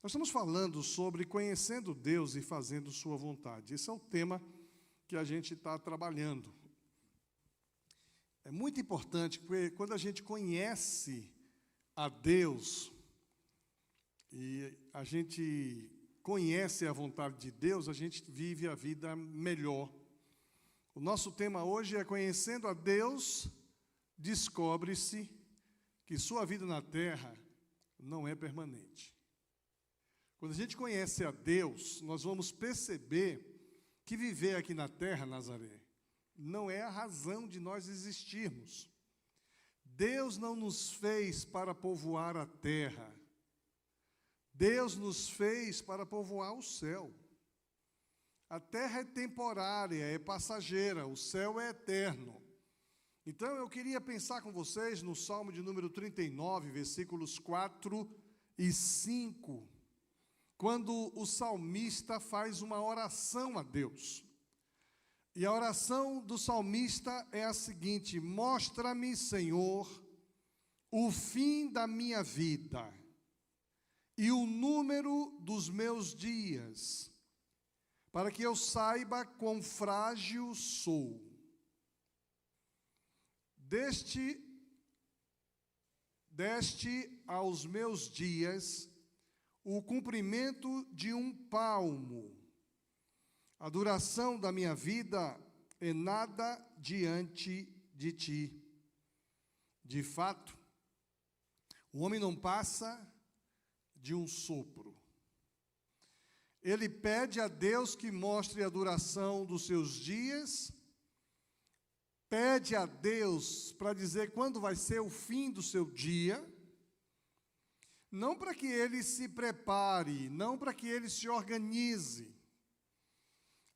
Nós estamos falando sobre conhecendo Deus e fazendo sua vontade. Esse é o tema que a gente está trabalhando. É muito importante, porque quando a gente conhece a Deus e a gente conhece a vontade de Deus, a gente vive a vida melhor. O nosso tema hoje é conhecendo a Deus, descobre-se que sua vida na terra não é permanente. Quando a gente conhece a Deus, nós vamos perceber que viver aqui na terra, Nazaré, não é a razão de nós existirmos. Deus não nos fez para povoar a terra. Deus nos fez para povoar o céu. A terra é temporária, é passageira, o céu é eterno. Então eu queria pensar com vocês no Salmo de número 39, versículos 4 e 5, quando o salmista faz uma oração a Deus. E a oração do salmista é a seguinte: mostra-me, Senhor, o fim da minha vida e o número dos meus dias, para que eu saiba quão frágil sou. Deste aos meus dias o cumprimento de um palmo. A duração da minha vida é nada diante de ti. De fato, o homem não passa de um sopro. Ele pede a Deus que mostre a duração dos seus dias, pede a Deus para dizer quando vai ser o fim do seu dia, não para que ele se prepare, não para que ele se organize.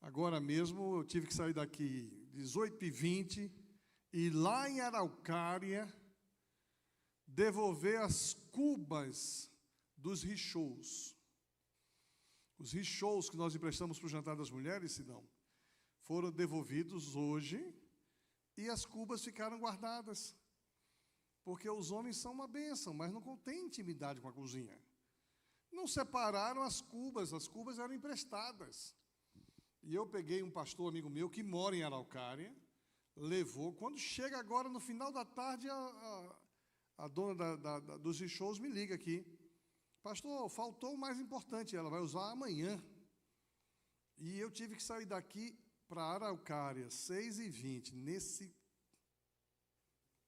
Agora mesmo eu tive que sair daqui 18h20 e lá em Araucária devolver as cubas dos richôs. Os richôs que nós emprestamos para o jantar das mulheres, Sidão, foram devolvidos hoje e as cubas ficaram guardadas. Porque os homens são uma bênção, mas não têm intimidade com a cozinha. Não separaram as cubas eram emprestadas. E eu peguei um pastor amigo meu que mora em Araucária, levou. Quando chega agora, no final da tarde, a dona dos richôs me liga aqui. Pastor, faltou o mais importante, ela vai usar amanhã. E eu tive que sair daqui para Araucária, 6h20, nesse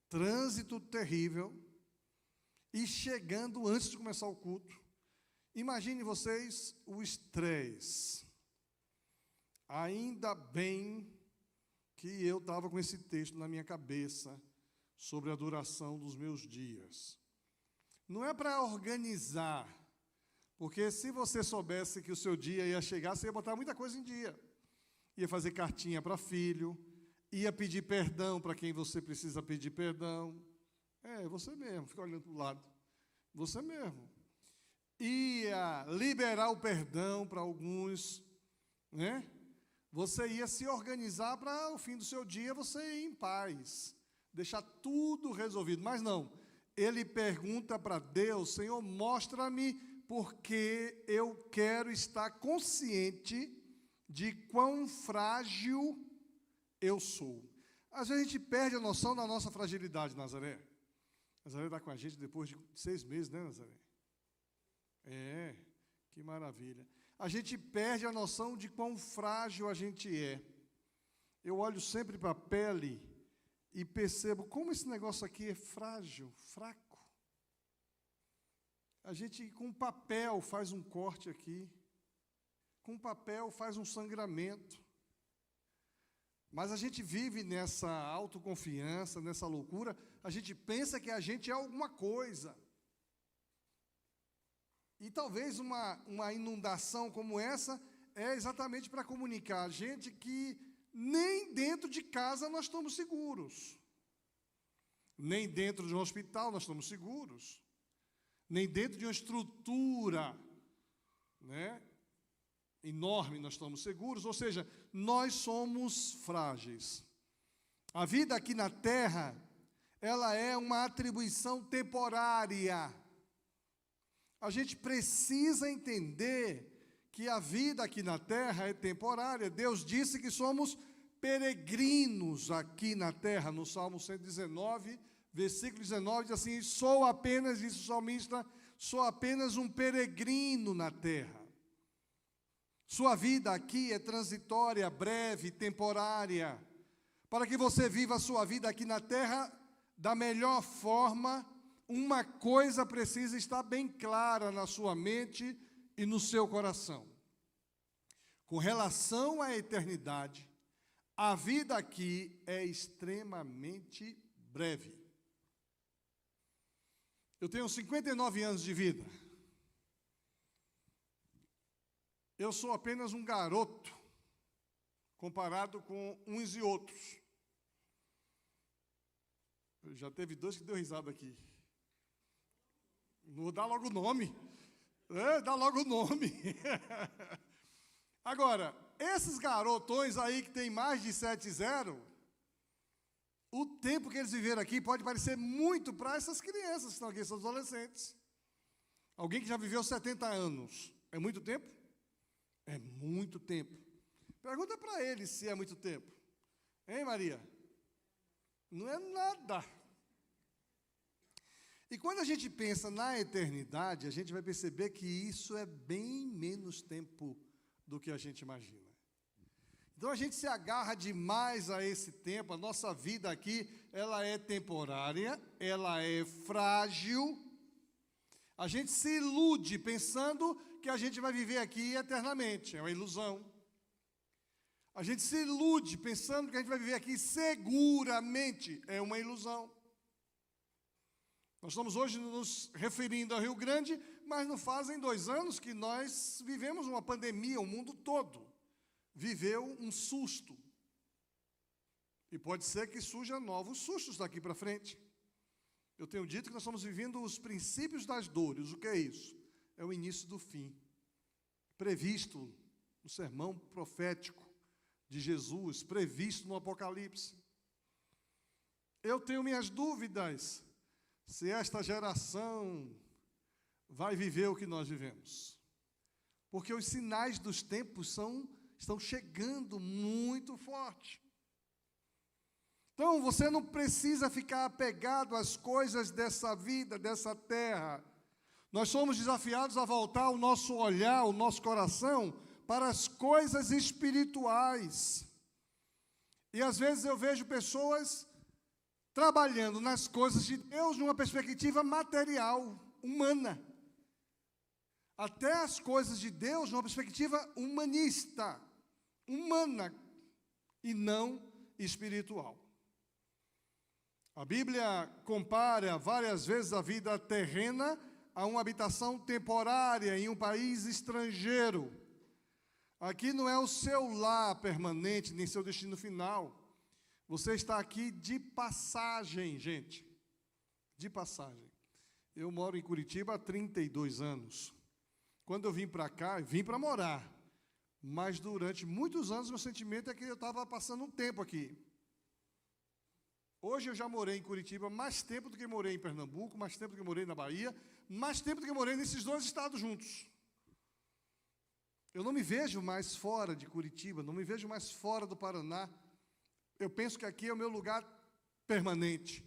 trânsito terrível, e chegando antes de começar o culto. Imagine vocês o estresse. Ainda bem que eu estava com esse texto na minha cabeça sobre a duração dos meus dias. Não é para organizar, porque se você soubesse que o seu dia ia chegar, você ia botar muita coisa em dia. Ia fazer cartinha para filho, ia pedir perdão para quem você precisa pedir perdão. Você mesmo, fica olhando para o lado. Você mesmo. Ia liberar o perdão para alguns, né? Você ia se organizar para o fim do seu dia você ir em paz, deixar tudo resolvido. Mas não, ele pergunta para Deus: Senhor, mostra-me, porque eu quero estar consciente de quão frágil eu sou. Às vezes a gente perde a noção da nossa fragilidade, Nazaré. Nazaré está com a gente depois de 6 meses, né, Nazaré? Que maravilha. A gente perde a noção de quão frágil a gente é. Eu olho sempre para a pele e percebo como esse negócio aqui é frágil, fraco. A gente, com papel, faz um corte aqui. Com papel, faz um sangramento. Mas a gente vive nessa autoconfiança, nessa loucura, a gente pensa que a gente é alguma coisa. E talvez uma inundação como essa é exatamente para comunicar a gente que nem dentro de casa nós estamos seguros. Nem dentro de um hospital nós estamos seguros. Nem dentro de uma estrutura, né, enorme nós estamos seguros. Ou seja, nós somos frágeis. A vida aqui na terra, ela é uma atribuição temporária. A gente precisa entender que a vida aqui na terra é temporária. Deus disse que somos peregrinos aqui na terra. No Salmo 119, versículo 19, diz assim: sou apenas, diz o salmista, sou apenas um peregrino na terra. Sua vida aqui é transitória, breve, temporária. Para que você viva a sua vida aqui na terra da melhor forma, uma coisa precisa estar bem clara na sua mente e no seu coração. Com relação à eternidade, a vida aqui é extremamente breve. Eu tenho 59 anos de vida. Eu sou apenas um garoto, comparado com uns e outros. Já teve dois que deu risada aqui. Não vou dar logo o nome. Dá logo o nome. Agora, esses garotões aí que tem mais de 7-0, o tempo que eles viveram aqui pode parecer muito para essas crianças que estão aqui, esses adolescentes. Alguém que já viveu 70 anos, é muito tempo? É muito tempo. Pergunta para eles se é muito tempo. Hein, Maria? Não é nada. E quando a gente pensa na eternidade, a gente vai perceber que isso é bem menos tempo do que a gente imagina. Então a gente se agarra demais a esse tempo. A nossa vida aqui, ela é temporária, ela é frágil. A gente se ilude pensando que a gente vai viver aqui eternamente. É uma ilusão. A gente se ilude pensando que a gente vai viver aqui seguramente. É uma ilusão. Nós estamos hoje nos referindo ao Rio Grande, mas não fazem 2 anos que nós vivemos uma pandemia, o mundo todo viveu um susto. E pode ser que surjam novos sustos daqui para frente. Eu tenho dito que nós estamos vivendo os princípios das dores. O que é isso? É o início do fim. Previsto no sermão profético de Jesus, previsto no Apocalipse. Eu tenho minhas dúvidas se esta geração vai viver o que nós vivemos. Porque os sinais dos tempos estão chegando muito forte. Então, você não precisa ficar apegado às coisas dessa vida, dessa terra. Nós somos desafiados a voltar o nosso olhar, o nosso coração para as coisas espirituais. E às vezes eu vejo pessoas trabalhando nas coisas de Deus numa perspectiva material, humana. Até as coisas de Deus numa perspectiva humanista, humana e não espiritual. A Bíblia compara várias vezes a vida terrena a uma habitação temporária em um país estrangeiro. Aqui não é o seu lar permanente, nem seu destino final. Você está aqui de passagem, gente. De passagem. Eu moro em Curitiba há 32 anos. Quando eu vim para cá, vim para morar. Mas durante muitos anos, meu sentimento é que eu estava passando um tempo aqui. Hoje eu já morei em Curitiba mais tempo do que morei em Pernambuco, mais tempo do que morei na Bahia, mais tempo do que morei nesses 2 estados juntos. Eu não me vejo mais fora de Curitiba, não me vejo mais fora do Paraná. Eu penso que aqui é o meu lugar permanente.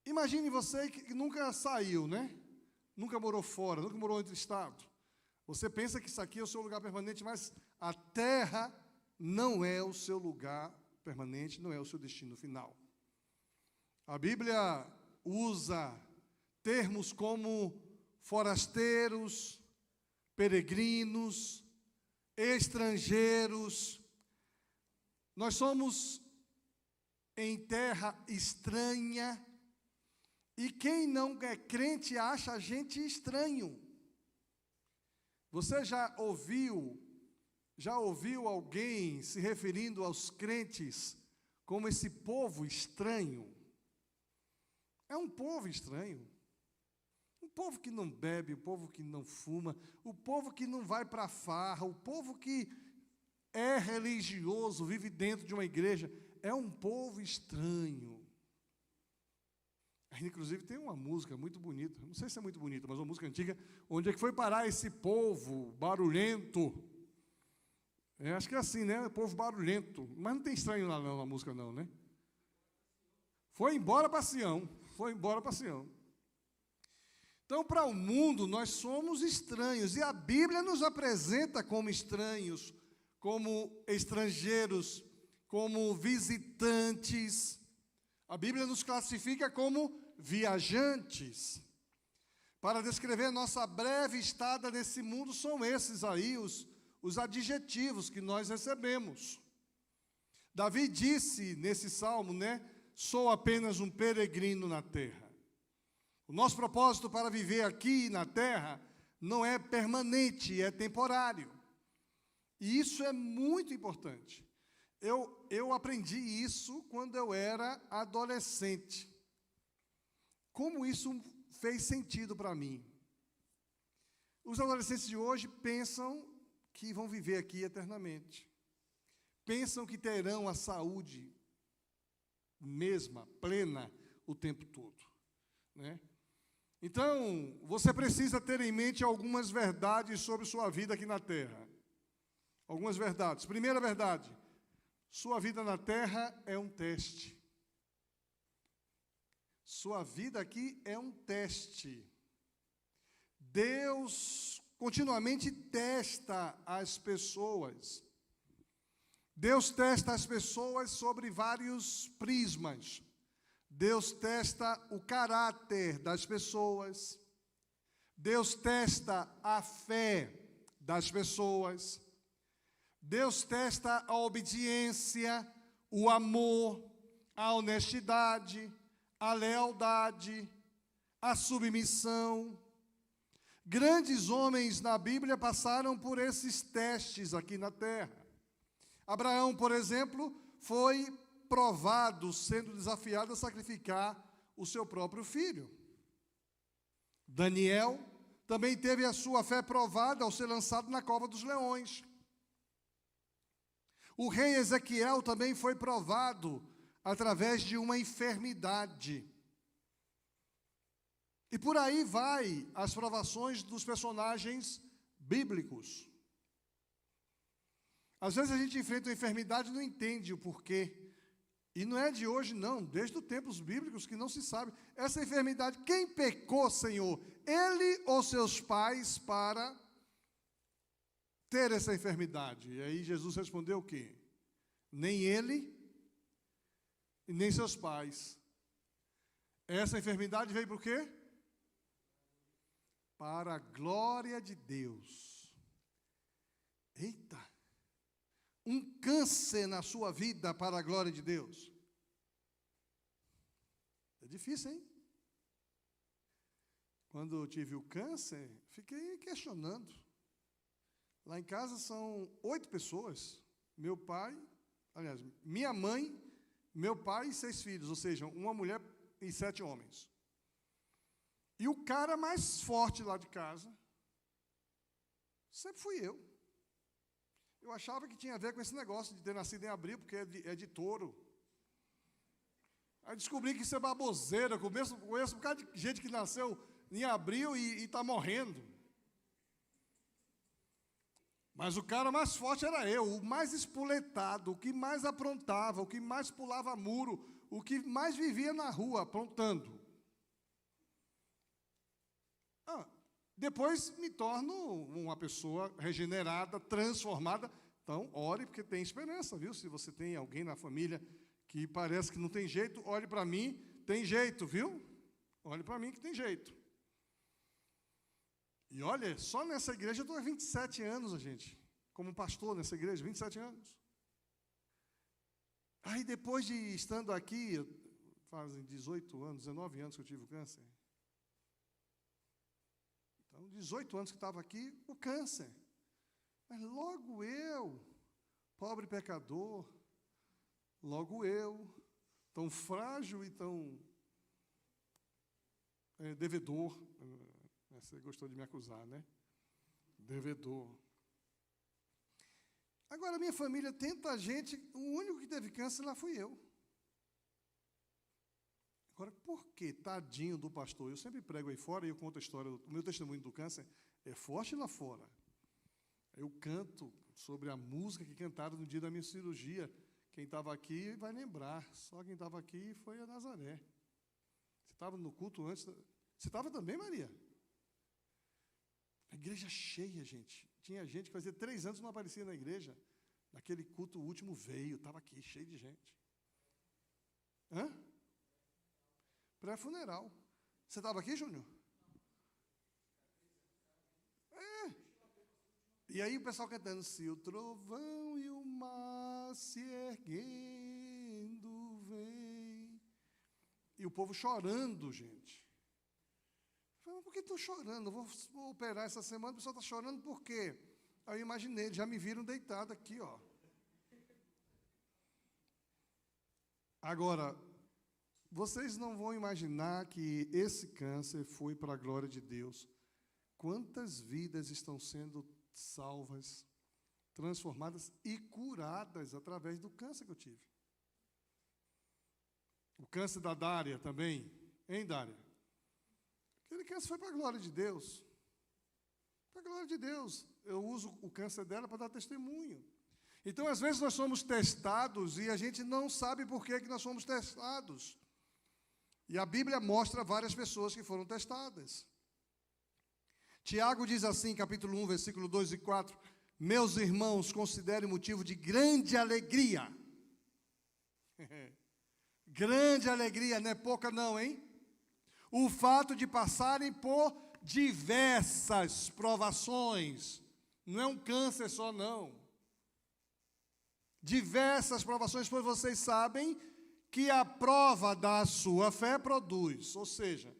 Imagine você que nunca saiu, né? Nunca morou fora, nunca morou em outro estado. Você pensa que isso aqui é o seu lugar permanente, mas a terra não é o seu lugar permanente, não é o seu destino final. A Bíblia usa termos como forasteiros, peregrinos, estrangeiros. Nós somos em terra estranha, e quem não é crente acha a gente estranho. Você já ouviu alguém se referindo aos crentes como esse povo estranho? É um povo estranho. Um povo que não bebe, um povo que não fuma, o povo que não vai para a farra, o povo que é religioso, vive dentro de uma igreja, é um povo estranho. Inclusive tem uma música muito bonita, não sei se é muito bonita, mas uma música antiga, onde é que foi parar esse povo barulhento? Acho que é assim, né? Povo barulhento. Mas não tem estranho lá não, na música não, né? Foi embora para Sião. Foi embora para Sião. Então, para o mundo, nós somos estranhos. E a Bíblia nos apresenta como estranhos, como estrangeiros, como visitantes. A Bíblia nos classifica como viajantes. Para descrever nossa breve estada nesse mundo, são esses aí os adjetivos que nós recebemos. Davi disse nesse salmo, né? Sou apenas um peregrino na terra. O nosso propósito para viver aqui na terra não é permanente, é temporário. E isso é muito importante. Eu aprendi isso quando eu era adolescente. Como isso fez sentido para mim? Os adolescentes de hoje pensam que vão viver aqui eternamente. Pensam que terão a saúde mesma, plena, o tempo todo, né? Então, você precisa ter em mente algumas verdades sobre sua vida aqui na terra. Algumas verdades. Primeira verdade, sua vida na terra é um teste. Sua vida aqui é um teste. Deus continuamente testa as pessoas. Deus testa as pessoas sobre vários prismas. Deus testa o caráter das pessoas. Deus testa a fé das pessoas. Deus testa a obediência, o amor, a honestidade, a lealdade, a submissão. Grandes homens na Bíblia passaram por esses testes aqui na terra. Abraão, por exemplo, foi provado, sendo desafiado a sacrificar o seu próprio filho. Daniel também teve a sua fé provada ao ser lançado na cova dos leões. O rei Ezequiel também foi provado através de uma enfermidade. E por aí vai as provações dos personagens bíblicos. Às vezes a gente enfrenta uma enfermidade e não entende o porquê. E não é de hoje, não, desde os tempos bíblicos que não se sabe. Essa enfermidade, quem pecou, Senhor? Ele ou seus pais para ter essa enfermidade? E aí Jesus respondeu o quê? Nem ele e nem seus pais. Essa enfermidade veio por quê? Para a glória de Deus. Eita! Um câncer na sua vida para a glória de Deus. É difícil, hein? Quando eu tive o câncer, fiquei questionando. Lá em casa são 8 pessoas. Meu pai, aliás, minha mãe, meu pai e 6 filhos, ou seja, uma mulher e 7 homens. E o cara mais forte lá de casa, sempre fui eu. Eu achava que tinha a ver com esse negócio de ter nascido em abril, porque é de touro. Aí descobri que isso é baboseira. Conheço um bocado de gente que nasceu em abril e está morrendo. Mas o cara mais forte era eu, o mais espoletado, o que mais aprontava, o que mais pulava muro, o que mais vivia na rua aprontando. Depois me torno uma pessoa regenerada, transformada. Então, ore, porque tem esperança, viu? Se você tem alguém na família que parece que não tem jeito, olhe para mim, tem jeito, viu? Olhe para mim que tem jeito. E olha, só nessa igreja eu estou há 27 anos, gente, como pastor nessa igreja, 27 anos. Aí depois de estando aqui, fazem 18 anos, 19 anos que eu tive o câncer. Então, 18 anos que estava aqui, o câncer. Mas logo eu, pobre pecador, logo eu, tão frágil e tão devedor. Você gostou de me acusar, né? Devedor. Agora, minha família, tanta gente, o único que teve câncer lá fui eu. Agora, por que tadinho do pastor? Eu sempre prego aí fora e eu conto a história. O meu testemunho do câncer é forte lá fora. Eu canto sobre a música que cantaram no dia da minha cirurgia. Quem estava aqui vai lembrar. Só quem estava aqui foi a Nazaré. Você estava no culto antes. Você estava também, Maria? A igreja cheia, gente. Tinha gente que fazia 3 anos que não aparecia na igreja. Naquele culto, o último veio, estava aqui, cheio de gente. Hã? Pré-funeral. Você estava aqui, Júnior? É. E aí o pessoal cantando, se o trovão e o mar se erguendo vem. E o povo chorando, gente. Eu falei, por que estou chorando? Vou operar essa semana, o pessoal está chorando por quê? Aí eu imaginei, já me viram deitado aqui, ó. Agora, vocês não vão imaginar que esse câncer foi para a glória de Deus. Quantas vidas estão sendo salvas, transformadas e curadas através do câncer que eu tive. O câncer da Dária também, hein, Dária? Aquele câncer foi para a glória de Deus. Para a glória de Deus. Eu uso o câncer dela para dar testemunho. Então, às vezes, nós somos testados e a gente não sabe por que nós somos testados. E a Bíblia mostra várias pessoas que foram testadas. Tiago diz assim, capítulo 1, versículo 2 e 4, meus irmãos, considerem motivo de grande alegria. Grande alegria, não é pouca não, hein? O fato de passarem por diversas provações. Não é um câncer só, não. Diversas provações, pois vocês sabem que a prova da sua fé produz, ou seja,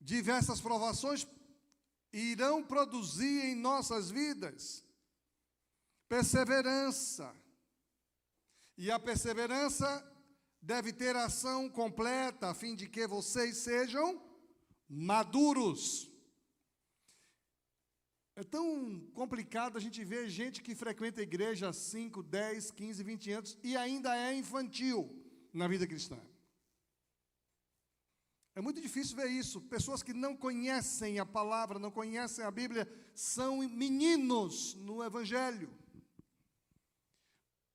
diversas provações irão produzir em nossas vidas perseverança. E a perseverança deve ter ação completa, a fim de que vocês sejam maduros. É tão complicado a gente ver gente que frequenta a igreja há 5, 10, 15, 20 anos e ainda é infantil na vida cristã. É muito difícil ver isso. Pessoas que não conhecem a palavra, não conhecem a Bíblia, são meninos no Evangelho.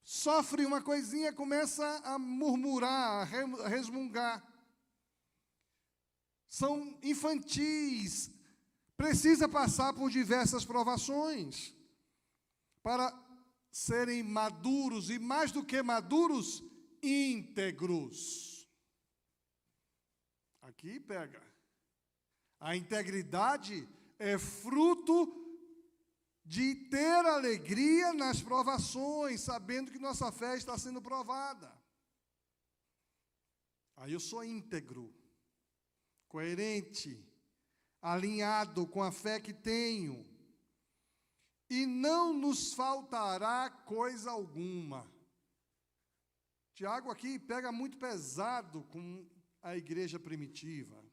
Sofre uma coisinha, começa a murmurar, a resmungar. São infantis. Precisa passar por diversas provações para serem maduros e, mais do que maduros, íntegros. Aqui pega. A integridade é fruto de ter alegria nas provações, sabendo que nossa fé está sendo provada. Aí eu sou íntegro, coerente, alinhado com a fé que tenho, e não nos faltará coisa alguma. Tiago aqui pega muito pesado com a igreja primitiva.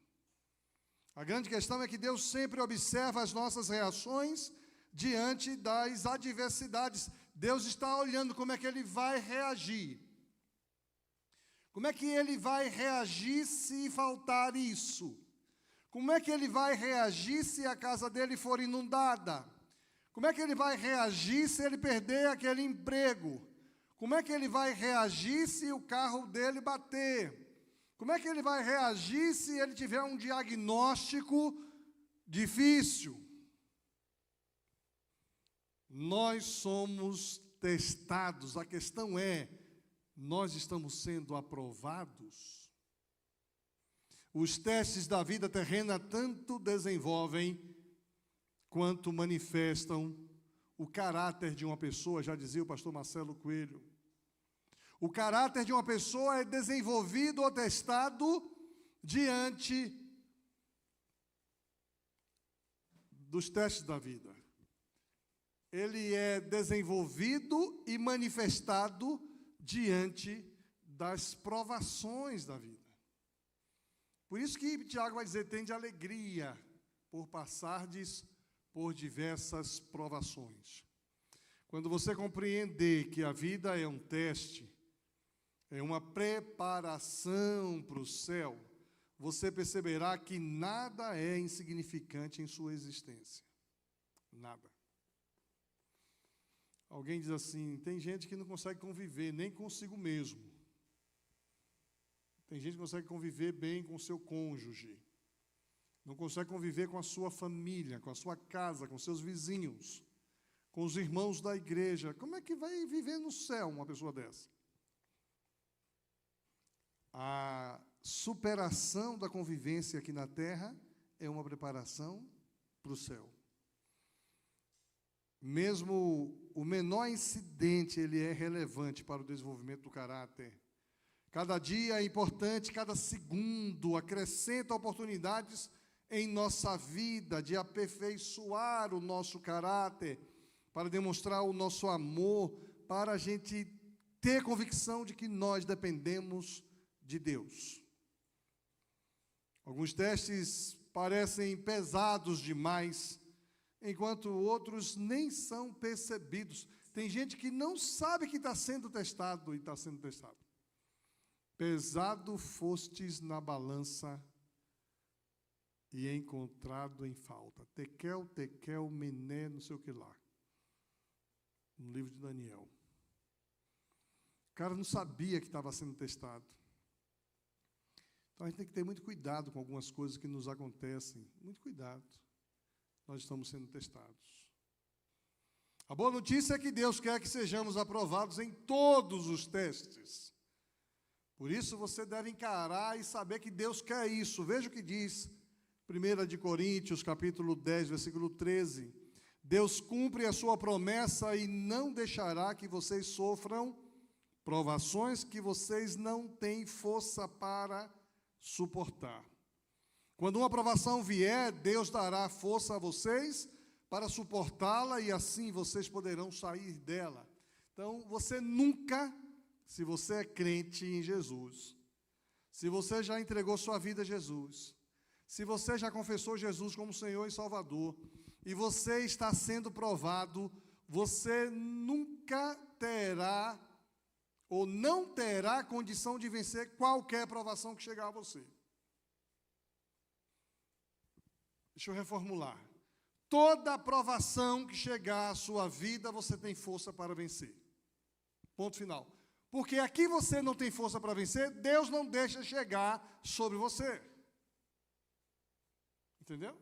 A grande questão é que Deus sempre observa as nossas reações diante das adversidades. Deus está olhando como é que Ele vai reagir. Como é que Ele vai reagir se faltar isso? Como é que Ele vai reagir se a casa dele for inundada? Como é que Ele vai reagir se ele perder aquele emprego? Como é que Ele vai reagir se o carro dele bater? Como é que Ele vai reagir se ele tiver um diagnóstico difícil? Nós somos testados. A questão é, nós estamos sendo aprovados? Os testes da vida terrena tanto desenvolvem quanto manifestam o caráter de uma pessoa, já dizia o pastor Marcelo Coelho. O caráter de uma pessoa é desenvolvido ou testado diante dos testes da vida. Ele é desenvolvido e manifestado diante das provações da vida. Por isso que Tiago vai dizer, tende alegria por passardes por diversas provações. Quando você compreender que a vida é um teste, é uma preparação para o céu, você perceberá que nada é insignificante em sua existência. Nada. Alguém diz assim, tem gente que não consegue conviver nem consigo mesmo. Tem gente que consegue conviver bem com o seu cônjuge. Não consegue conviver com a sua família, com a sua casa, com seus vizinhos, com os irmãos da igreja. Como é que vai viver no céu uma pessoa dessa? A superação da convivência aqui na terra é uma preparação para o céu. Mesmo o menor incidente, ele é relevante para o desenvolvimento do caráter. Cada dia é importante, cada segundo acrescenta oportunidades em nossa vida de aperfeiçoar o nosso caráter, para demonstrar o nosso amor, para a gente ter convicção de que nós dependemos de Deus. Alguns testes parecem pesados demais, enquanto outros nem são percebidos. Tem gente que não sabe que está sendo testado e está sendo testado. Pesado fostes na balança e encontrado em falta. Tekel, tekel, mené, não sei o que lá. No livro de Daniel. O cara não sabia que estava sendo testado. Então a gente tem que ter muito cuidado com algumas coisas que nos acontecem. Muito cuidado. Nós estamos sendo testados. A boa notícia é que Deus quer que sejamos aprovados em todos os testes. Por isso você deve encarar e saber que Deus quer isso. Veja o que diz 1 Coríntios, capítulo 10, versículo 13. Deus cumpre a sua promessa e não deixará que vocês sofram provações que vocês não têm força para suportar. Quando uma provação vier, Deus dará força a vocês para suportá-la e assim vocês poderão sair dela. Então, você nunca, se você é crente em Jesus, se você já entregou sua vida a Jesus, se você já confessou Jesus como Senhor e Salvador, e você está sendo provado, você nunca terá ou não terá condição de vencer qualquer provação que chegar a você. Deixa eu reformular. Toda provação que chegar à sua vida, você tem força para vencer. Ponto final. Porque aqui você não tem força para vencer, Deus não deixa chegar sobre você. Entendeu?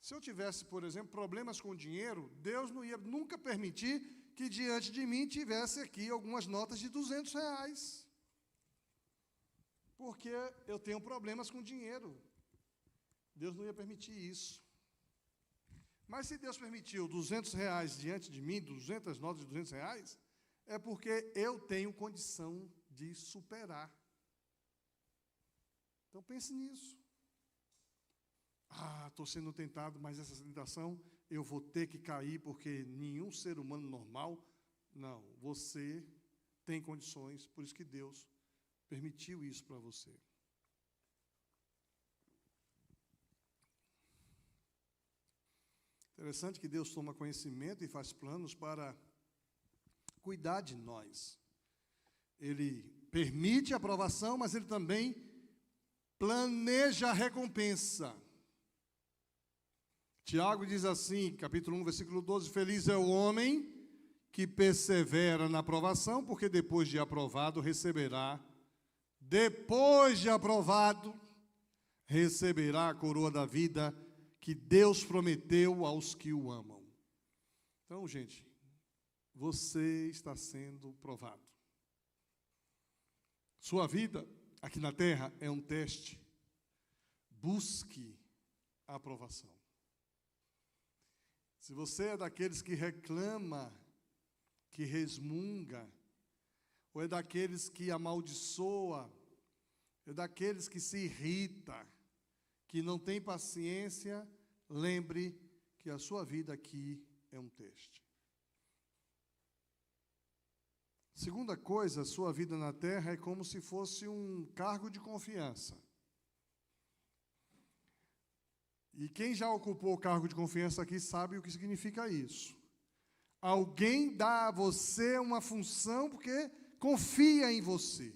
Se eu tivesse, por exemplo, problemas com dinheiro, Deus não ia nunca permitir que diante de mim tivesse aqui algumas notas de R$200. Porque eu tenho problemas com dinheiro. Deus não ia permitir isso. Mas se Deus permitiu R$200 diante de mim, 200 notas de R$200, é porque eu tenho condição de superar. Então pense nisso. Estou sendo tentado, mas essa tentação eu vou ter que cair, porque nenhum ser humano normal, não, você tem condições, por isso que Deus permitiu isso para você. Interessante que Deus toma conhecimento e faz planos para cuidar de nós. Ele permite a aprovação, mas Ele também planeja a recompensa. Tiago diz assim, capítulo 1, versículo 12, feliz é o homem que persevera na aprovação, porque depois de aprovado receberá a coroa da vida que Deus prometeu aos que o amam. Então, gente, você está sendo provado. Sua vida aqui na terra é um teste. Busque a aprovação. Se você é daqueles que reclama, que resmunga, ou é daqueles que amaldiçoa, é daqueles que se irrita, que não tem paciência, lembre que a sua vida aqui é um teste. Segunda coisa, a sua vida na terra é como se fosse um cargo de confiança. E quem já ocupou o cargo de confiança aqui sabe o que significa isso. Alguém dá a você uma função porque confia em você.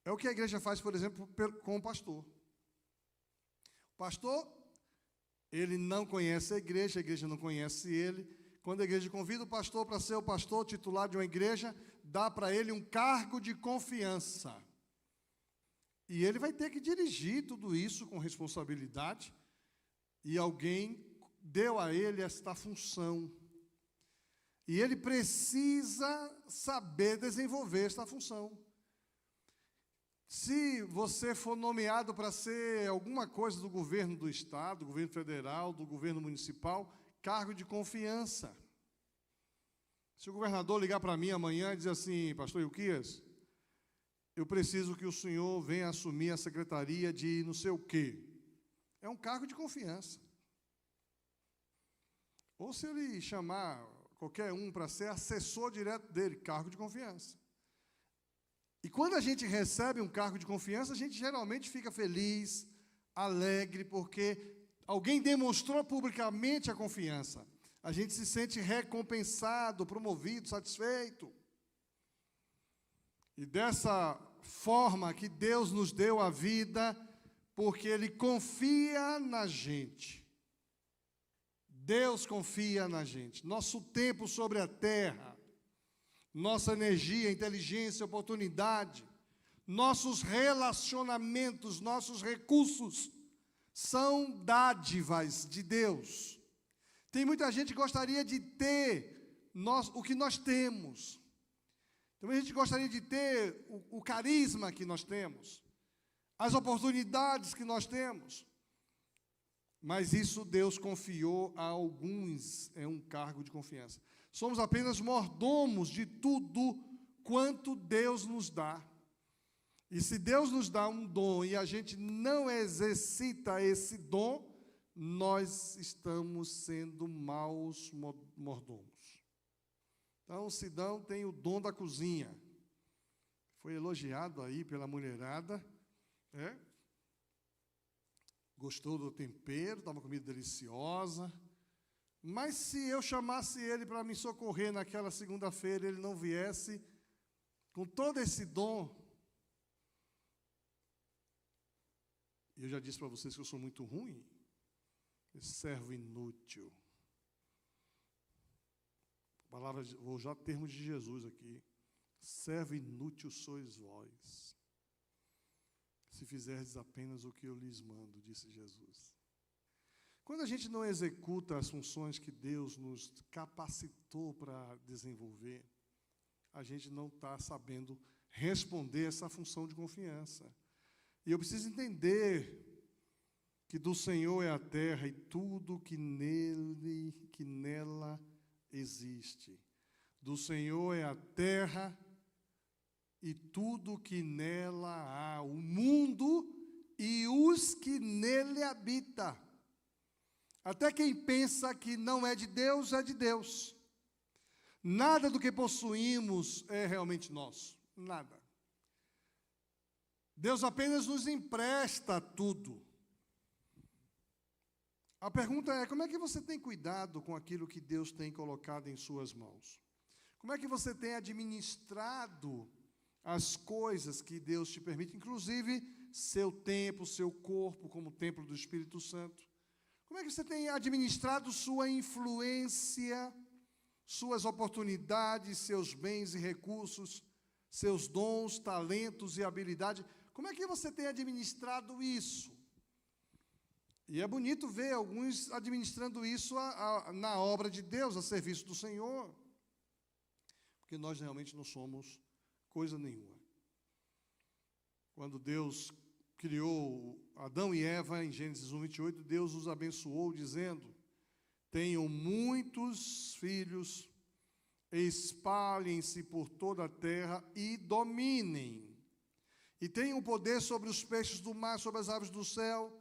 É o que a igreja faz, por exemplo, com o pastor. O pastor, ele não conhece a igreja não conhece ele. Quando a igreja convida o pastor para ser o pastor titular de uma igreja, dá para ele um cargo de confiança. E ele vai ter que dirigir tudo isso com responsabilidade. E alguém deu a ele esta função. E ele precisa saber desenvolver esta função. Se você for nomeado para ser alguma coisa do governo do Estado, do governo federal, do governo municipal, cargo de confiança. Se o governador ligar para mim amanhã e dizer assim, pastor Ilquias, eu preciso que o senhor venha assumir a secretaria de não sei o quê. É um cargo de confiança. Ou se ele chamar qualquer um para ser assessor direto dele, cargo de confiança. E quando a gente recebe um cargo de confiança, a gente geralmente fica feliz, alegre, porque alguém demonstrou publicamente a confiança. A gente se sente recompensado, promovido, satisfeito. E dessa forma que Deus nos deu a vida, porque Ele confia na gente. Deus confia na gente. Nosso tempo sobre a terra, nossa energia, inteligência, oportunidade, nossos relacionamentos, nossos recursos, são dádivas de Deus. Tem muita gente que gostaria de ter o que nós temos. Tem muita gente que gostaria de ter o carisma que nós temos, as oportunidades que nós temos. Mas isso Deus confiou a alguns, é um cargo de confiança. Somos apenas mordomos de tudo quanto Deus nos dá. E se Deus nos dá um dom e a gente não exercita esse dom, nós estamos sendo maus mordomos. Então, Sidão tem o dom da cozinha. Foi elogiado aí pela mulherada, né? Gostou do tempero, estava uma comida deliciosa. Mas se eu chamasse ele para me socorrer naquela segunda-feira, ele não viesse com todo esse dom. Eu já disse para vocês que eu sou muito ruim. Servo inútil. Vou usar termos de Jesus aqui. Servo inútil sois vós, se fizerdes apenas o que eu lhes mando, disse Jesus. Quando a gente não executa as funções que Deus nos capacitou para desenvolver, a gente não está sabendo responder essa função de confiança. E eu preciso entender que do Senhor é a terra e tudo que nela existe. Do Senhor é a terra e tudo que nela há, o mundo e os que nele habitam. Até quem pensa que não é de Deus, é de Deus. Nada do que possuímos é realmente nosso. Nada. Deus apenas nos empresta tudo. A pergunta é, como é que você tem cuidado com aquilo que Deus tem colocado em suas mãos? Como é que você tem administrado as coisas que Deus te permite, inclusive seu tempo, seu corpo, como templo do Espírito Santo? Como é que você tem administrado sua influência, suas oportunidades, seus bens e recursos, seus dons, talentos e habilidades? Como é que você tem administrado isso? E é bonito ver alguns administrando isso na obra de Deus, a serviço do Senhor. Porque nós realmente não somos coisa nenhuma. Quando Deus criou Adão e Eva, em Gênesis 1:28, Deus os abençoou, dizendo: tenham muitos filhos, espalhem-se por toda a terra e dominem. E tenham poder sobre os peixes do mar, sobre as aves do céu,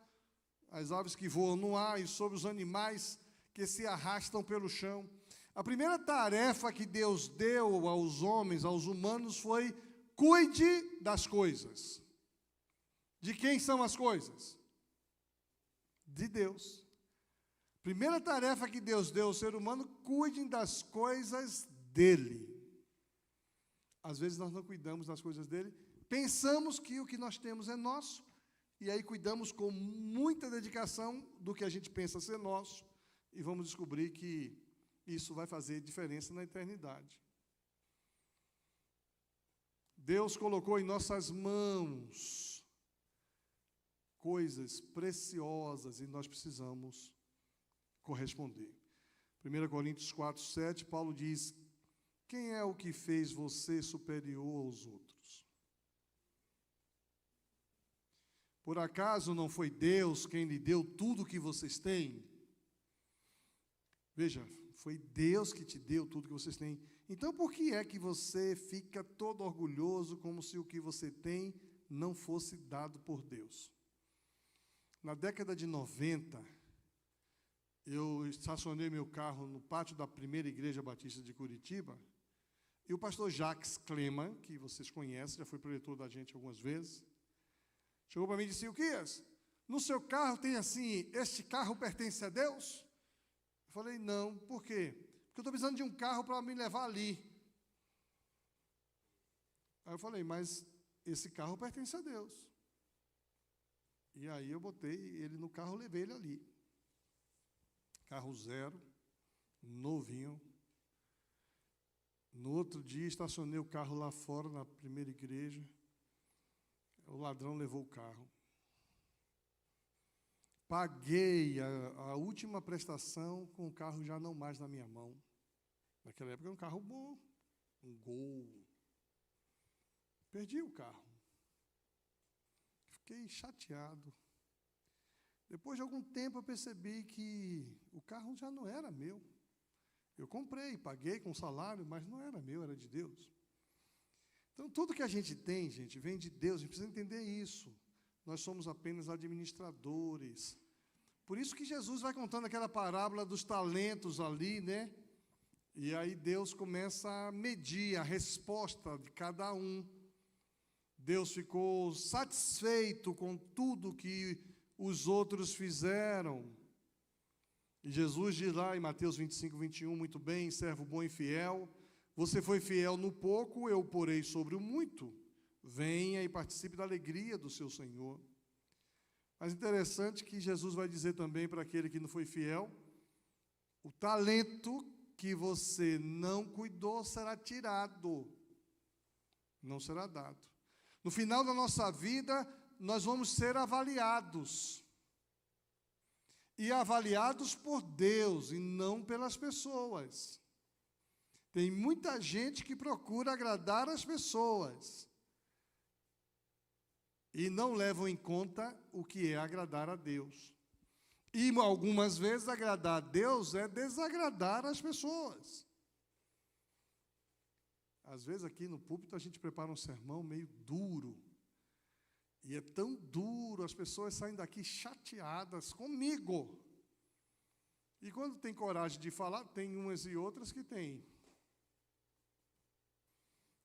as aves que voam no ar e sobre os animais que se arrastam pelo chão. A primeira tarefa que Deus deu aos homens, aos humanos, foi: cuide das coisas. De quem são as coisas? De Deus. Primeira tarefa que Deus deu ao ser humano: cuidem das coisas dele. Às vezes nós não cuidamos das coisas dele, pensamos que o que nós temos é nosso, e aí cuidamos com muita dedicação do que a gente pensa ser nosso, e vamos descobrir que isso vai fazer diferença na eternidade. Deus colocou em nossas mãos coisas preciosas e nós precisamos corresponder. 1 Coríntios 4, 7, Paulo diz: quem é o que fez você superior aos outros? Por acaso não foi Deus quem lhe deu tudo o que vocês têm? Veja, foi Deus que te deu tudo que vocês têm. Então, por que é que você fica todo orgulhoso, como se o que você tem não fosse dado por Deus? Na década de 90, eu estacionei meu carro no pátio da primeira igreja batista de Curitiba, e o pastor Jacques Kleman, que vocês conhecem, já foi preletor da gente algumas vezes, chegou para mim e disse: Ilquias, no seu carro tem assim, este carro pertence a Deus? Eu falei: não, por quê? Porque eu estou precisando de um carro para me levar ali. Aí eu falei: mas esse carro pertence a Deus. E aí eu botei ele no carro, levei ele ali. Carro zero, novinho. No outro dia, estacionei o carro lá fora, na primeira igreja. O ladrão levou o carro. Paguei a última prestação com o carro já não mais na minha mão. Naquela época era um carro bom, um Gol. Perdi o carro. Fiquei chateado. Depois de algum tempo eu percebi que o carro já não era meu. Eu comprei, paguei com salário, mas não era meu, era de Deus. Então, tudo que a gente tem, gente, vem de Deus, a gente precisa entender isso. Nós somos apenas administradores. Por isso que Jesus vai contando aquela parábola dos talentos ali, né? E aí Deus começa a medir a resposta de cada um. Deus ficou satisfeito com tudo que os outros fizeram. E Jesus diz lá em Mateus 25, 21, muito bem, servo bom e fiel, você foi fiel no pouco, eu o porei sobre o muito. Venha e participe da alegria do seu Senhor. Mas interessante que Jesus vai dizer também para aquele que não foi fiel, o talento que você não cuidou será tirado, não será dado. No final da nossa vida, nós vamos ser avaliados. E avaliados por Deus e não pelas pessoas. Tem muita gente que procura agradar as pessoas e não levam em conta o que é agradar a Deus. E algumas vezes agradar a Deus é desagradar as pessoas. Às vezes aqui no púlpito a gente prepara um sermão meio duro. E é tão duro, as pessoas saem daqui chateadas comigo. E quando tem coragem de falar, tem umas e outras que têm.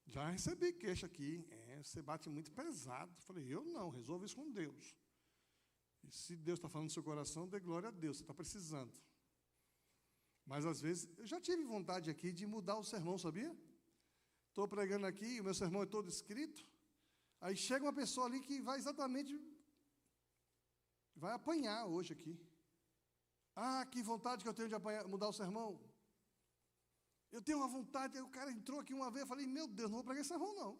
Já recebi queixa aqui. Você bate muito pesado. Falei: eu não, resolvo isso com Deus. E se Deus está falando no seu coração, dê glória a Deus, você está precisando. Mas às vezes, eu já tive vontade aqui de mudar o sermão, sabia? Estou pregando aqui, o meu sermão é todo escrito. Aí chega uma pessoa ali que vai apanhar hoje aqui. Ah, que vontade que eu tenho de mudar o sermão. Eu tenho uma vontade, aí o cara entrou aqui uma vez, eu falei: meu Deus, não vou pregar esse sermão não.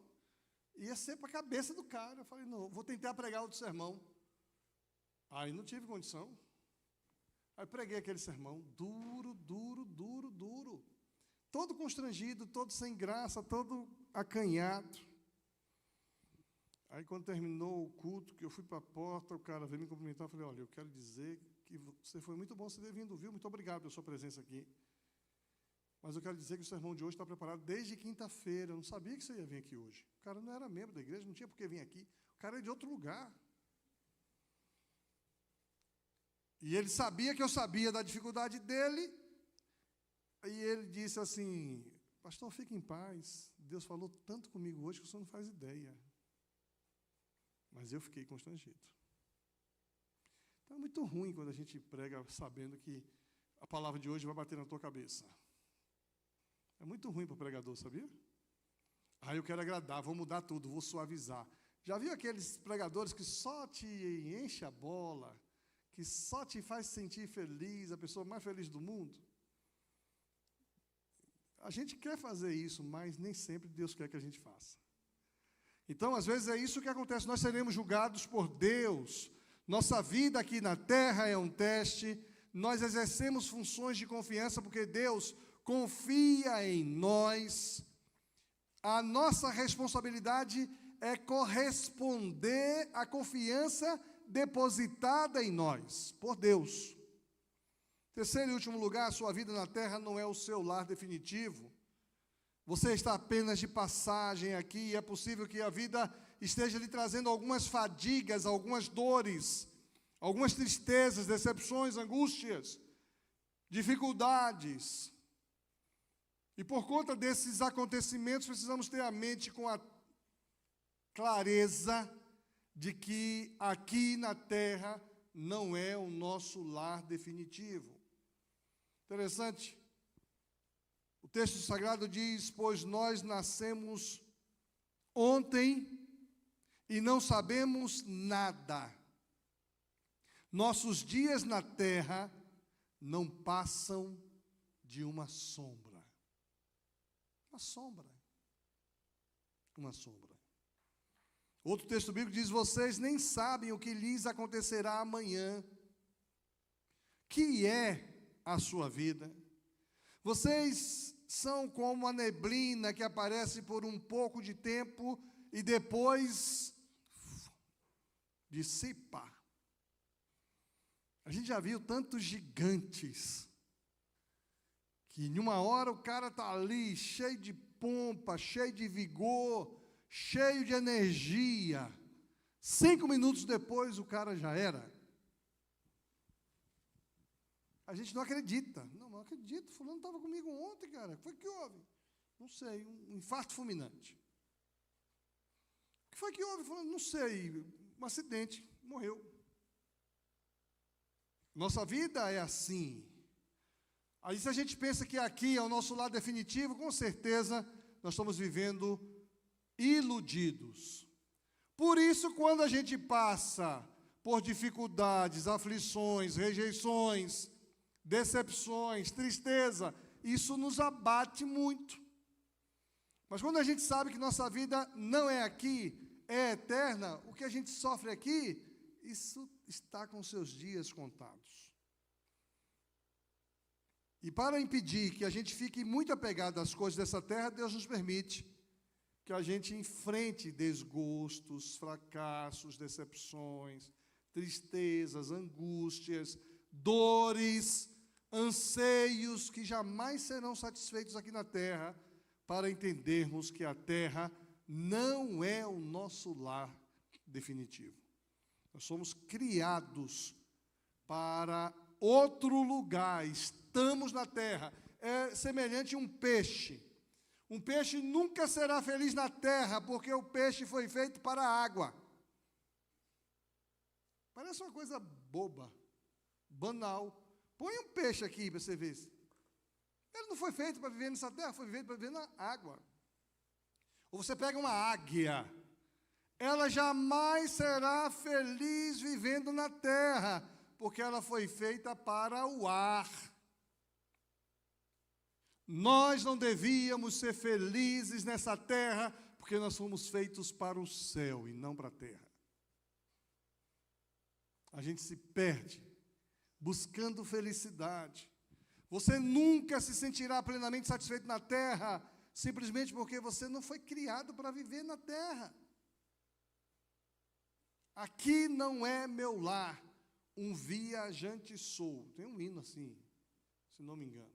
Ia ser para a cabeça do cara. Eu falei: não, vou tentar pregar outro sermão. Aí não tive condição. Aí preguei aquele sermão, duro, duro, duro, duro. Todo constrangido, todo sem graça, todo acanhado. Aí, quando terminou o culto, que eu fui para a porta, o cara veio me cumprimentar, eu falei: olha, eu quero dizer que você foi muito bom você ter vindo, viu? Muito obrigado pela sua presença aqui. Mas eu quero dizer que o sermão de hoje está preparado desde quinta-feira. Eu não sabia que você ia vir aqui hoje. O cara não era membro da igreja, não tinha por que vir aqui. O cara é de outro lugar. E ele sabia que eu sabia da dificuldade dele. E ele disse assim: pastor, fique em paz. Deus falou tanto comigo hoje que o senhor não faz ideia. Mas eu fiquei constrangido. Então é muito ruim quando a gente prega sabendo que a palavra de hoje vai bater na tua cabeça. É muito ruim para o pregador, sabia? Ah, eu quero agradar, vou mudar tudo, vou suavizar. Já viu aqueles pregadores que só te enche a bola, que só te faz sentir feliz, a pessoa mais feliz do mundo? A gente quer fazer isso, mas nem sempre Deus quer que a gente faça. Então, às vezes, é isso que acontece. Nós seremos julgados por Deus. Nossa vida aqui na terra é um teste. Nós exercemos funções de confiança porque Deus confia em nós. A nossa responsabilidade é corresponder à confiança depositada em nós, por Deus. Terceiro e último lugar, a sua vida na terra não é o seu lar definitivo. Você está apenas de passagem aqui, e é possível que a vida esteja lhe trazendo algumas fadigas, algumas dores, algumas tristezas, decepções, angústias, dificuldades. E por conta desses acontecimentos, precisamos ter a mente com a clareza de que aqui na terra não é o nosso lar definitivo. Interessante. O texto sagrado diz: pois nós nascemos ontem e não sabemos nada. Nossos dias na terra não passam de uma sombra. Uma sombra. Uma sombra. Outro texto bíblico diz: vocês nem sabem o que lhes acontecerá amanhã. Que é a sua vida? Vocês são como a neblina que aparece por um pouco de tempo e depois dissipa. A gente já viu tantos gigantes que em uma hora o cara está ali cheio de pompa, cheio de vigor, cheio de energia. 5 minutos depois o cara já era. A gente não acredita. Não acredito, fulano estava comigo ontem, cara. O que foi que houve? Não sei, um infarto fulminante. O que foi que houve? Fulano? Não sei, um acidente, morreu. Nossa vida é assim. Aí se a gente pensa que aqui é o nosso lado definitivo, com certeza nós estamos vivendo iludidos. Por isso, quando a gente passa por dificuldades, aflições, rejeições, decepções, tristeza, isso nos abate muito. Mas quando a gente sabe que nossa vida não é aqui, é eterna, o que a gente sofre aqui, isso está com seus dias contados. E para impedir que a gente fique muito apegado às coisas dessa terra, Deus nos permite que a gente enfrente desgostos, fracassos, decepções, tristezas, angústias, dores, anseios que jamais serão satisfeitos aqui na terra, para entendermos que a terra não é o nosso lar definitivo. Nós somos criados para outro lugar, estamos na terra. É semelhante a um peixe. Um peixe nunca será feliz na terra, porque o peixe foi feito para a água. Parece uma coisa boba, banal. Põe um peixe aqui para você ver. Ele não foi feito para viver nessa terra, foi feito para viver na água. Ou você pega uma águia, ela jamais será feliz vivendo na terra, porque ela foi feita para o ar. Nós não devíamos ser felizes nessa terra, porque nós fomos feitos para o céu e não para a terra. A gente se perde buscando felicidade. Você nunca se sentirá plenamente satisfeito na terra, simplesmente porque você não foi criado para viver na terra. Aqui não é meu lar, um viajante sou. Tem um hino assim, se não me engano.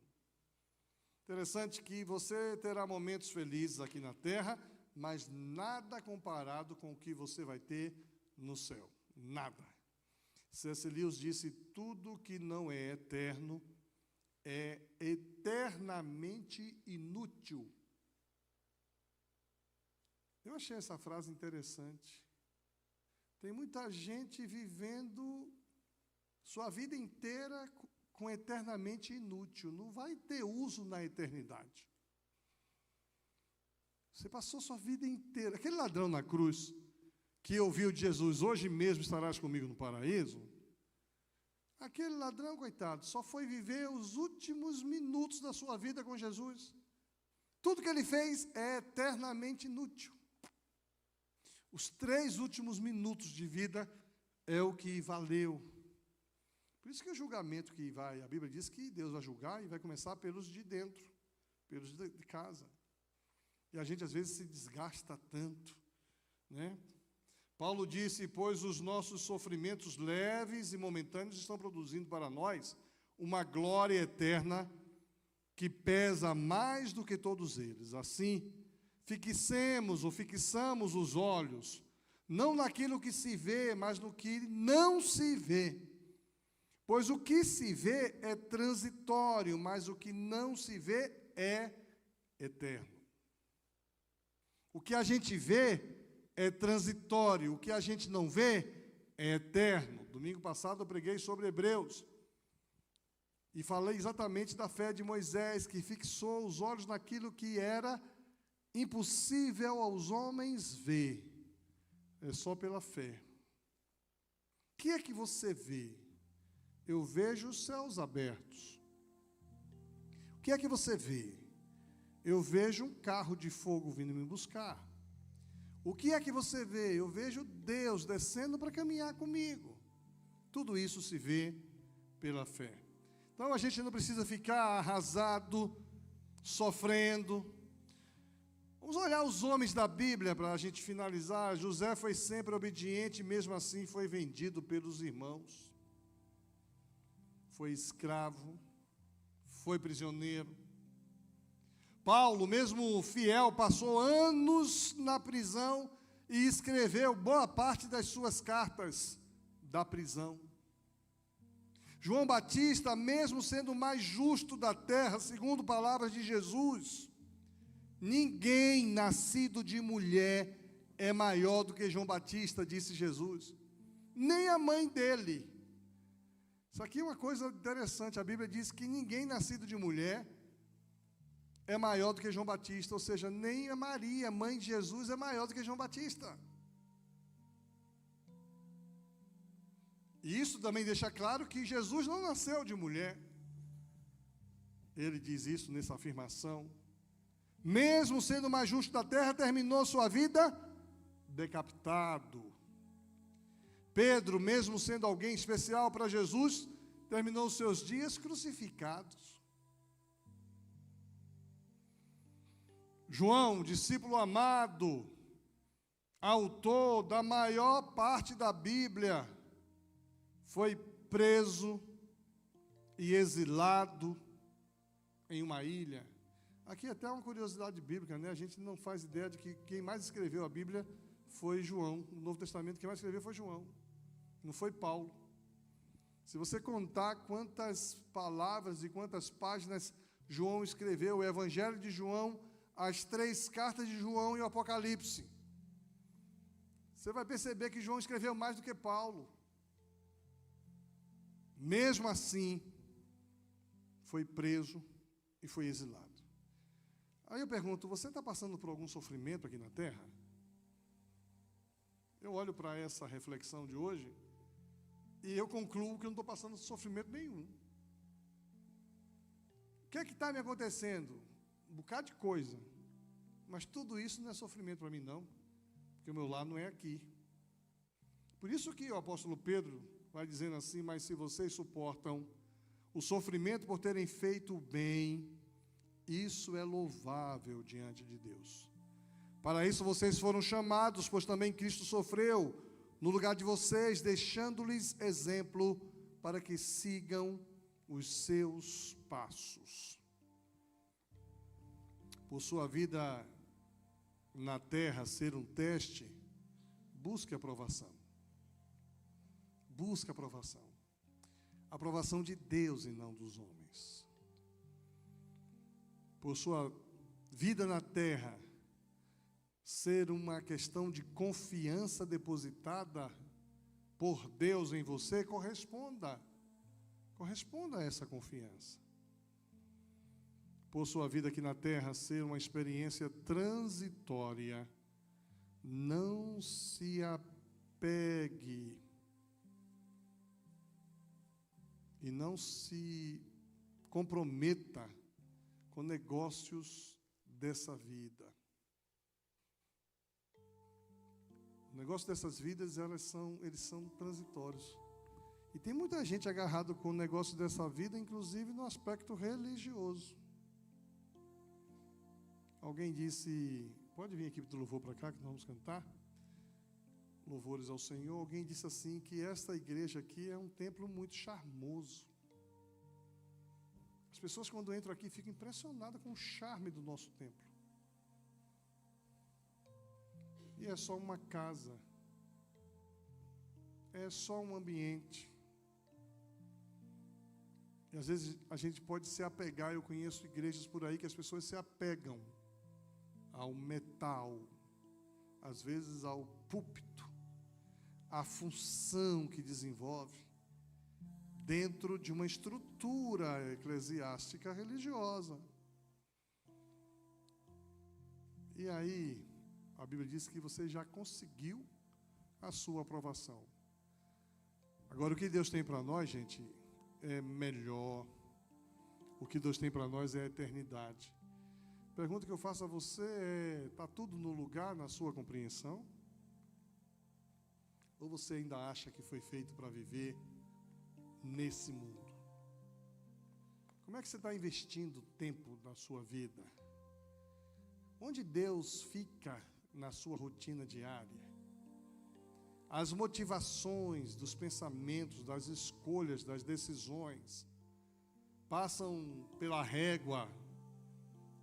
Interessante que você terá momentos felizes aqui na terra, mas nada comparado com o que você vai ter no céu. Nada. C.S. Lewis disse: tudo que não é eterno é eternamente inútil. Eu achei essa frase interessante. Tem muita gente vivendo sua vida inteira com eternamente inútil. Não vai ter uso na eternidade. Você passou sua vida inteira. Aquele ladrão na cruz, que ouviu de Jesus, hoje mesmo estarás comigo no paraíso, aquele ladrão, coitado, só foi viver os últimos minutos da sua vida com Jesus. Tudo que ele fez é eternamente inútil. Os 3 últimos minutos de vida é o que valeu. Por isso que o julgamento que vai, a Bíblia diz que Deus vai julgar e vai começar pelos de dentro, pelos de casa. E a gente às vezes se desgasta tanto, né? Paulo disse, pois os nossos sofrimentos leves e momentâneos estão produzindo para nós uma glória eterna que pesa mais do que todos eles. Assim, fixamos os olhos, não naquilo que se vê, mas no que não se vê. Pois o que se vê é transitório, mas o que não se vê é eterno. O que a gente vê é transitório, o que a gente não vê é eterno. Domingo passado eu preguei sobre Hebreus e falei exatamente da fé de Moisés, que fixou os olhos naquilo que era impossível aos homens ver. É só pela fé. O que é que você vê? Eu vejo os céus abertos. O que é que você vê? Eu vejo um carro de fogo vindo me buscar. O que é que você vê? Eu vejo Deus descendo para caminhar comigo. Tudo isso se vê pela fé. Então a gente não precisa ficar arrasado, sofrendo. Vamos olhar os homens da Bíblia para a gente finalizar. José foi sempre obediente, mesmo assim foi vendido pelos irmãos. Foi escravo, foi prisioneiro. Paulo, mesmo fiel, passou anos na prisão e escreveu boa parte das suas cartas da prisão. João Batista, mesmo sendo o mais justo da terra, segundo palavras de Jesus, ninguém nascido de mulher é maior do que João Batista, disse Jesus. Nem a mãe dele. Isso aqui é uma coisa interessante. A Bíblia diz que ninguém nascido de mulher é maior do que João Batista, ou seja, nem a Maria, mãe de Jesus, é maior do que João Batista. E isso também deixa claro que Jesus não nasceu de mulher. Ele diz isso nessa afirmação. Mesmo sendo o mais justo da terra, terminou sua vida decapitado. Pedro, mesmo sendo alguém especial para Jesus, terminou seus dias crucificados. João, discípulo amado, autor da maior parte da Bíblia, foi preso e exilado em uma ilha. Aqui até uma curiosidade bíblica, né? A gente não faz ideia de que quem mais escreveu a Bíblia foi João. No Novo Testamento, quem mais escreveu foi João, não foi Paulo. Se você contar quantas palavras e quantas páginas João escreveu, o Evangelho de João, as 3 cartas de João e o Apocalipse, você vai perceber que João escreveu mais do que Paulo. Mesmo assim, foi preso e foi exilado. Aí eu pergunto, você está passando por algum sofrimento aqui na terra? Eu olho para essa reflexão de hoje e eu concluo que eu não estou passando sofrimento nenhum. O que é que está me acontecendo? Um bocado de coisa. Mas tudo isso não é sofrimento para mim, não. Porque o meu lar não é aqui. Por isso que o apóstolo Pedro vai dizendo assim, mas se vocês suportam o sofrimento por terem feito o bem, isso é louvável diante de Deus. Para isso vocês foram chamados, pois também Cristo sofreu no lugar de vocês, deixando-lhes exemplo para que sigam os seus passos. Por sua vida na terra ser um teste, busque aprovação. Busque aprovação. Aprovação de Deus e não dos homens. Por sua vida na terra ser uma questão de confiança depositada por Deus em você, corresponda a essa confiança. por sua vida aqui na terra ser uma experiência transitória, não se apegue e não se comprometa com negócios dessa vida. O negócio dessas vidas, eles são transitórios. E tem muita gente agarrada com o negócio dessa vida, inclusive no aspecto religioso. Alguém disse, pode vir a equipe do louvor para cá, que nós vamos cantar. Louvores ao Senhor. Alguém disse assim, que esta igreja aqui é um templo muito charmoso. As pessoas quando entram aqui ficam impressionadas com o charme do nosso templo. E é só uma casa. É só um ambiente. E às vezes a gente pode se apegar, eu conheço igrejas por aí que as pessoas se apegam ao metal, às vezes ao púlpito, à função que desenvolve dentro de uma estrutura eclesiástica religiosa. E aí, a Bíblia diz que você já conseguiu a sua aprovação. Agora, o que Deus tem para nós, gente, é melhor. O que Deus tem para nós é a eternidade. A pergunta que eu faço a você é: está tudo no lugar na sua compreensão? Ou você ainda acha que foi feito para viver nesse mundo? Como é que você está investindo tempo na sua vida? Onde Deus fica na sua rotina diária? As motivações dos pensamentos, das escolhas, das decisões passam pela régua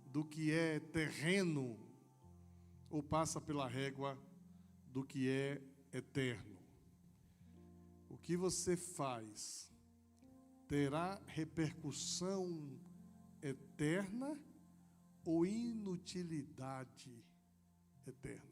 do que é terreno ou passa pela régua do que é eterno? O que você faz terá repercussão eterna ou inutilidade eterna?